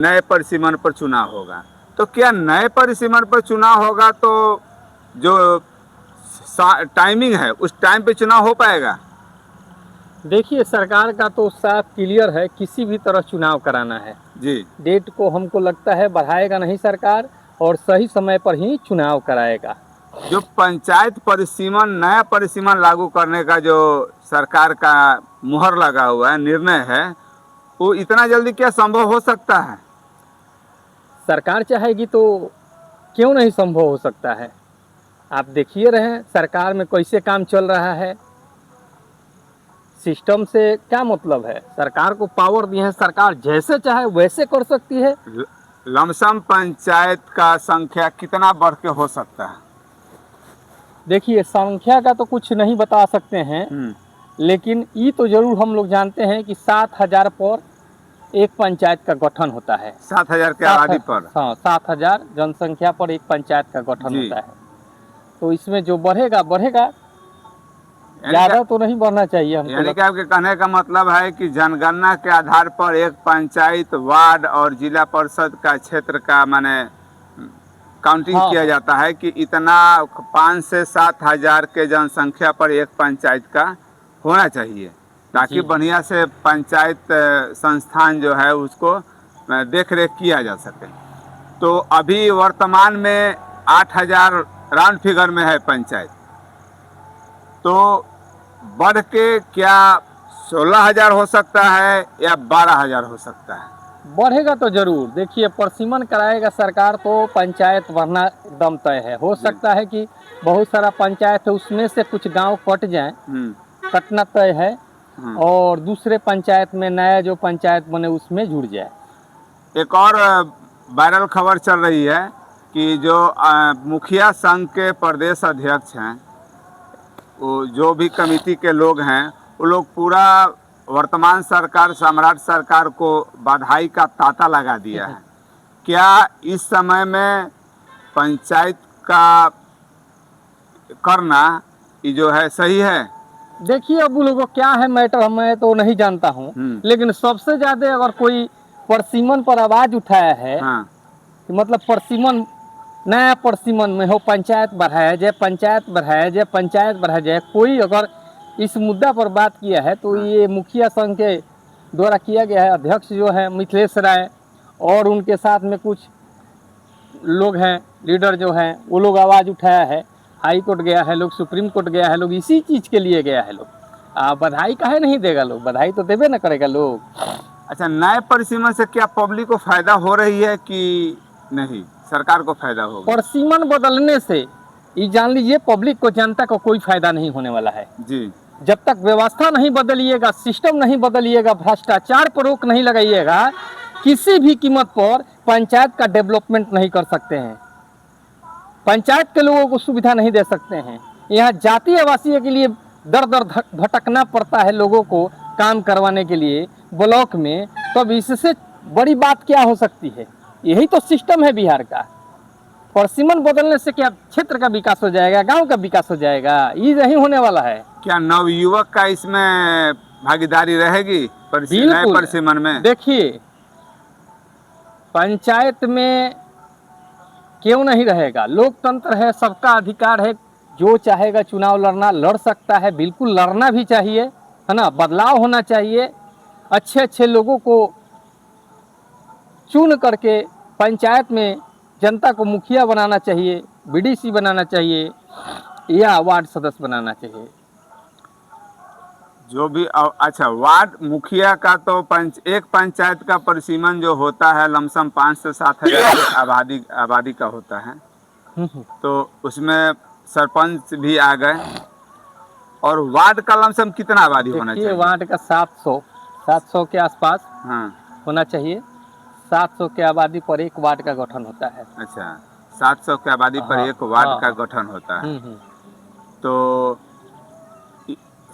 नए परिसीमन पर चुनाव होगा, तो क्या नए परिसीमन पर चुनाव होगा तो जो टाइमिंग है उस टाइम पे चुनाव हो पाएगा? देखिए, सरकार का तो साफ क्लियर है, किसी भी तरह चुनाव कराना है। जी। डेट को हमको लगता है बढ़ाएगा नहीं सरकार, और सही समय पर ही चुनाव कराएगा। जो पंचायत परिसीमन, नया परिसीमन लागू करने का जो सरकार का मुहर लगा हुआ है, निर्णय है, वो इतना जल्दी क्या संभव हो सकता है? सरकार चाहेगी तो क्यों नहीं संभव हो सकता है। आप देखिए रहे हैं सरकार में कैसे काम चल रहा है। सिस्टम से क्या मतलब है, सरकार को पावर दिए हैं, सरकार जैसे चाहे वैसे कर सकती है। लमसम पंचायत का संख्या कितना बढ़ के हो सकता है? देखिए, संख्या का तो कुछ नहीं बता सकते हैं, लेकिन ये तो जरूर हम लोग जानते हैं कि 7,000 पर एक पंचायत का गठन होता है। 7,000 के आबादी पर? हाँ, 7,000 जनसंख्या पर एक पंचायत का गठन होता है। तो इसमें जो बढ़ेगा बढ़ेगा, ज़्यादा तो नहीं बढ़ना चाहिए हमको। यानी कि आपके कहने का मतलब है कि जनगणना के आधार पर एक पंचायत, वार्ड और जिला परिषद का क्षेत्र का माने काउंटिंग किया जाता है कि इतना 5 से 7,000 के जनसंख्या पर एक पंचायत का होना चाहिए, ताकि बढ़िया से पंचायत संस्थान जो है उसको देख रेख किया जा सके। तो अभी वर्तमान में 8,000 राउंड फिगर में है पंचायत, तो बढ़ के क्या 16,000 हो सकता है या 12,000 हो सकता है? बढ़ेगा तो जरूर। देखिए, परिसीमन कराएगा सरकार तो पंचायत बढ़ना एकदम तय है। हो सकता है कि बहुत सारा पंचायत है उसमें से कुछ गांव कट जाए, कटना तय है, और दूसरे पंचायत में नया जो पंचायत बने उसमें जुड़ जाए। एक और वायरल खबर चल रही है कि जो मुखिया संघ के प्रदेश अध्यक्ष हैं, वो जो भी कमेटी के लोग हैं, वो लोग पूरा वर्तमान सरकार, सम्राट सरकार को बधाई का तांता लगा दिया है। क्या इस समय में पंचायत का करना ये जो है सही है? देखिए, अब वो लोगों क्या है मैटर, मैं तो नहीं जानता हूँ, लेकिन सबसे ज्यादा अगर कोई परिसीमन पर आवाज उठाया है, कि मतलब परिसीमन, नया परिसीमन में हो, पंचायत बढ़ाया जाए, पंचायत बढ़ाया जाए, पंचायत बढ़ाया जाए, कोई अगर इस मुद्दा पर बात किया है तो ये मुखिया संघ के द्वारा किया गया है। अध्यक्ष जो है मिथिलेश राय, और उनके साथ में कुछ लोग हैं, लीडर जो हैं, वो लोग आवाज़ उठाया है। हाई कोर्ट गया है लोग, सुप्रीम कोर्ट गया है लोग, इसी चीज़ के लिए गया है लोग। बधाई काहे नहीं देगा लोग, बधाई तो देवे न करेगा लोग। अच्छा, नए परिसीमन से क्या पब्लिक को फायदा हो रही है कि नहीं, सरकार को फायदा होगा? परिसीमन बदलने से ये जान लीजिए, पब्लिक को, जनता को कोई फायदा नहीं होने वाला है जी। जब तक व्यवस्था नहीं बदलिएगा, सिस्टम नहीं बदलिएगा, भ्रष्टाचार पर रोक नहीं लगाइएगा, किसी भी कीमत पर पंचायत का डेवलपमेंट नहीं कर सकते हैं, पंचायत के लोगों को सुविधा नहीं दे सकते हैं। यहाँ जाति आवासीय के लिए दर दर भटकना पड़ता है लोगों को काम करवाने के लिए ब्लॉक में, तब इससे बड़ी बात क्या हो सकती है? यही तो सिस्टम है बिहार का। परिसीमन बदलने से क्या क्षेत्र का विकास हो जाएगा, गांव का विकास हो जाएगा? ये नहीं होने वाला है। क्या नवयुवक का इसमें भागीदारी रहेगी नए परिसीमन में? देखिए, पंचायत में क्यों नहीं रहेगा, लोकतंत्र है, सबका अधिकार है, जो चाहेगा चुनाव लड़ना लड़ सकता है, बिल्कुल लड़ना भी चाहिए, है ना। बदलाव होना चाहिए, अच्छे अच्छे लोगों को चुन करके पंचायत में जनता को मुखिया बनाना चाहिए, बीडीसी बनाना चाहिए, या वार्ड सदस्य बनाना चाहिए, जो भी। अच्छा, वार्ड मुखिया का तो एक पंचायत का परिसीमन जो होता है लमसम 5 से 7,000 आबादी का होता है, तो उसमें सरपंच भी आ गए, और वार्ड का लमसम कितना आबादी होना चाहिए? वार्ड का 700 के आसपास होना चाहिए। 700 के आबादी पर एक वार्ड का गठन होता है। अच्छा, 700 के आबादी पर एक वार्ड का गठन होता है। तो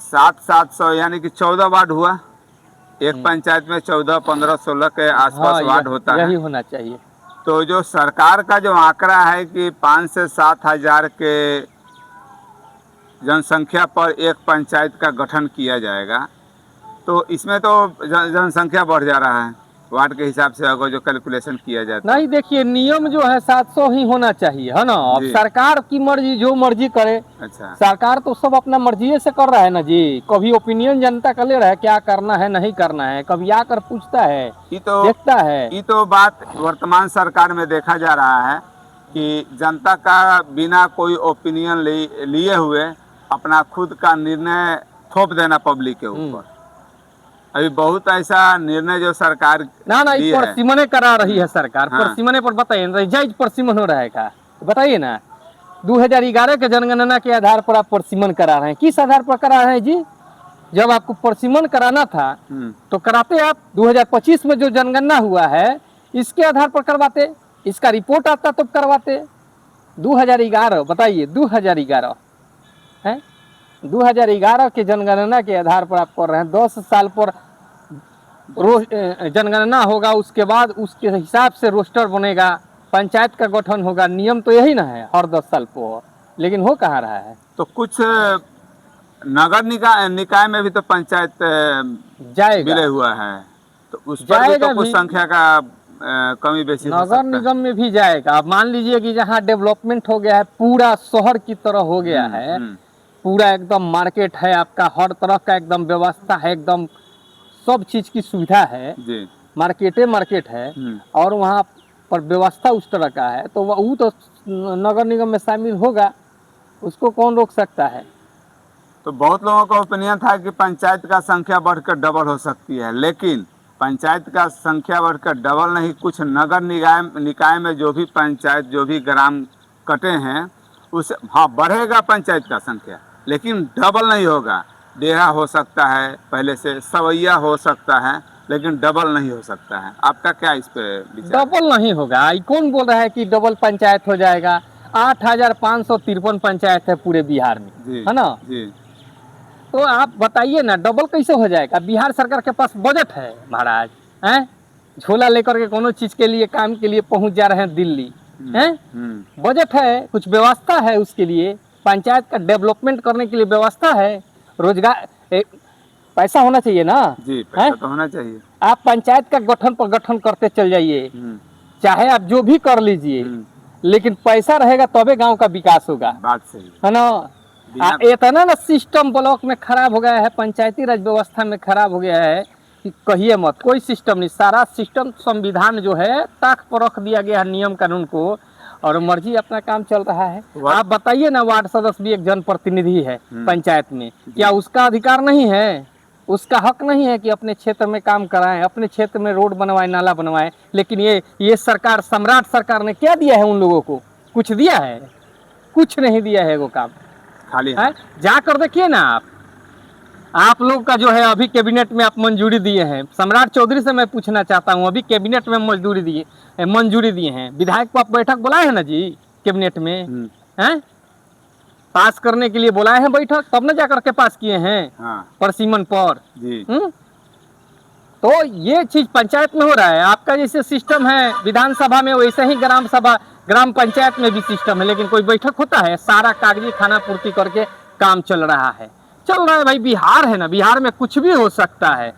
700 यानी कि 14 वार्ड हुआ। एक पंचायत में 14, 15, 16 के आसपास वार्ड होता है। यही होना चाहिए। तो जो सरकार का जो आंकड़ा है कि 5 से 7,000 के जनसंख्या पर एक पंचायत का गठन किया जाएगा, तो इसमें तो जनसंख्या बढ़ जा रहा है। वार्ड के हिसाब से अगर जो कैलकुलेशन किया जाता है। नहीं, देखिए नियम जो है 700 ही होना चाहिए, है ना। अब जी। सरकार की मर्जी, जो मर्जी करे। अच्छा। सरकार तो सब अपना मर्जी से कर रहा है ना जी। कभी ओपिनियन जनता का ले रहा है क्या करना है नहीं करना है, कभी आकर पूछता है, देखता है। ये तो बात वर्तमान सरकार में देखा जा रहा है कि जनता का बिना कोई ओपिनियन लिए हुए अपना खुद का निर्णय थोप देना पब्लिक के ऊपर। अभी बहुत ऐसा निर्णय जो सरकार ना परसिमने करा रही है सरकार। हाँ। परसिमने पर बताइए, जायज परसिमन हो रहा है का, बताइए ना। 2011 के जनगणना के आधार पर आप परसिमन करा रहे हैं, किस आधार पर करा रहे हैं जी? जब आपको परसिमन कराना था तो कराते आप। 2025 में जो जनगणना हुआ है इसके आधार पर करवाते, इसका रिपोर्ट आता तब करवाते। 2011 बताइए, 2011 है, 2011 के जनगणना के आधार पर आप कर रहे हैं। 10 साल पर जनगणना होगा, उसके बाद उसके हिसाब से रोस्टर बनेगा, पंचायत का गठन होगा। नियम तो यही ना है हर 10 साल पर, लेकिन हो कहाँ रहा है। तो कुछ नगर निकाय में भी तो पंचायत जाएगा, मिले हुआ है, तो उस पर भी तो कुछ संख्या का कमी बेसी हो सकता है। नगर निगम में भी जाएगा। अब मान लीजिए कि जहाँ डेवलपमेंट हो गया है, पूरा शहर की तरह हो गया है, पूरा एकदम मार्केट है आपका, हर तरह का एकदम व्यवस्था है, एकदम सब चीज की सुविधा है जी। मार्केट है और वहाँ पर व्यवस्था उस तरह का है, तो वो तो नगर निगम में शामिल होगा, उसको कौन रोक सकता है। तो बहुत लोगों का ओपिनियन था कि पंचायत का संख्या बढ़कर डबल हो सकती है, लेकिन पंचायत का संख्या बढ़कर डबल नहीं, कुछ नगर निकाय में जो भी पंचायत, जो भी ग्राम कटे हैं, उस हाँ बढ़ेगा पंचायत का संख्या, लेकिन डबल नहीं होगा। डेरा हो सकता है, पहले से सवैया हो सकता है, लेकिन डबल नहीं हो सकता है। आपका क्या इस पे विचार? डबल नहीं होगा। कौन बोल रहा है कि डबल पंचायत हो जाएगा? 8,553 पंचायत है पूरे बिहार में, है ना जी। तो आप बताइए ना, डबल कैसे हो जाएगा? बिहार सरकार के पास बजट है महाराज, हैं? झोला लेकर के कोनो चीज के लिए, काम के लिए पहुंच जा रहे हैं दिल्ली, हैं? बजट है, कुछ व्यवस्था है उसके लिए, पंचायत का डेवलपमेंट करने के लिए व्यवस्था है, रोजगार, पैसा होना चाहिए ना जी। पैसा तो होना चाहिए। आप पंचायत का गठन करते चल जाइए, चाहे आप जो भी कर लीजिए, लेकिन पैसा रहेगा तबे गांव का विकास होगा। बात सही है ना। इतना ना सिस्टम ब्लॉक में खराब हो गया है, पंचायती राज व्यवस्था में खराब हो गया है कि कहिए मत। कोई सिस्टम नहीं, सारा सिस्टम संविधान जो है ताक पर रख दिया गया है, नियम कानून को, और मर्जी अपना काम चल रहा है। आप बताइए ना, वार्ड सदस्य भी एक जनप्रतिनिधि है पंचायत में, क्या उसका अधिकार नहीं है, उसका हक नहीं है कि अपने क्षेत्र में काम कराएं, अपने क्षेत्र में रोड बनवाएं, नाला बनवाएं? लेकिन ये सरकार, सम्राट सरकार ने क्या दिया है उन लोगों को? कुछ दिया है? कुछ नहीं दिया है। वो काम खाली है। जाकर देखिए ना आप लोग का जो है अभी कैबिनेट में आप मंजूरी दिए हैं। सम्राट चौधरी से मैं पूछना चाहता हूँ, अभी कैबिनेट में मंजूरी दिए हैं, विधायक को आप बैठक बुलाए हैं ना जी कैबिनेट में, हैं? पास करने के लिए बुलाए हैं बैठक, तब न जाकर के पास किए हैं। हाँ। परसिमन पर जी। तो ये चीज पंचायत में हो रहा है। आपका जैसे सिस्टम है विधानसभा में, वैसे ही ग्राम पंचायत में भी सिस्टम है, लेकिन कोई बैठक होता है? सारा कागजी खाना पूर्ति करके काम चल रहा है भाई। बिहार है ना, बिहार में कुछ भी हो सकता है।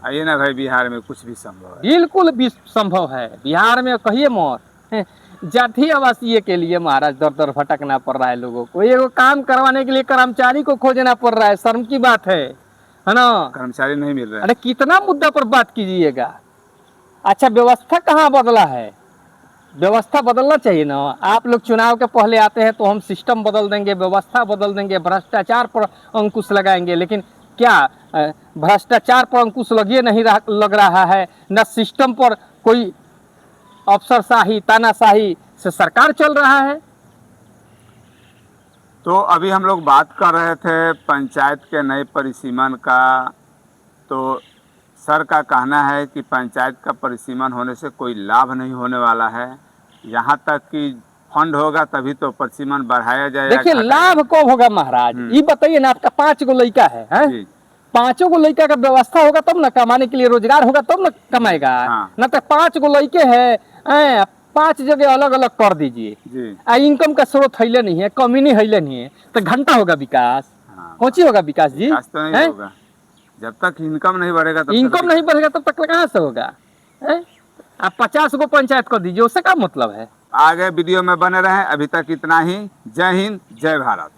आइए ना भाई, बिहार में कुछ भी संभव है, बिल्कुल भी संभव है बिहार में। कहिए मत, जाति आवासीय के लिए महाराज दर दर भटकना पड़ रहा है लोगों को। ये काम करवाने के लिए कर्मचारी को खोजना पड़ रहा है, शर्म की बात है ना। कर्मचारी नहीं मिल रहा है। अरे कितना मुद्दा पर बात कीजिएगा। अच्छा, व्यवस्था कहाँ बदला है? व्यवस्था बदलना चाहिए ना। आप लोग चुनाव के पहले आते हैं तो हम सिस्टम बदल देंगे, व्यवस्था बदल देंगे, भ्रष्टाचार पर अंकुश लगाएंगे, लेकिन क्या भ्रष्टाचार पर अंकुश लग रहा है? न सिस्टम पर कोई अफसरशाही, तानाशाही से सरकार चल रहा है। तो अभी हम लोग बात कर रहे थे पंचायत के नए परिसीमन का। तो सर का कहना है कि पंचायत का परिसीमन होने से कोई लाभ नहीं होने वाला है, यहाँ तक कि फंड होगा तभी तो परिसीमन बढ़ाया जाएगा। देखिए लाभ कब होगा महाराज, ये बताइए ना। आपका 5 गो लड़का है, 5 गो लड़का का व्यवस्था होगा तब ना, कमाने के लिए रोजगार होगा तब ना कमाएगा। हाँ। न तो 5 गो लड़के है, 5 जगह अलग अलग कर दीजिए, इनकम का स्रोत है नहीं है, कमी है नहीं है, तो घंटा होगा विकास? कौन होगा विकास जी? तो नहीं होगा जब तक इनकम नहीं बढ़ेगा। इनकम नहीं बढ़ेगा तब तक कहाँ से होगा? आप 50 को पंचायत कर दीजिए, उससे क्या मतलब है। आगे वीडियो में बने रहें। अभी तक इतना ही। जय हिंद, जय भारत।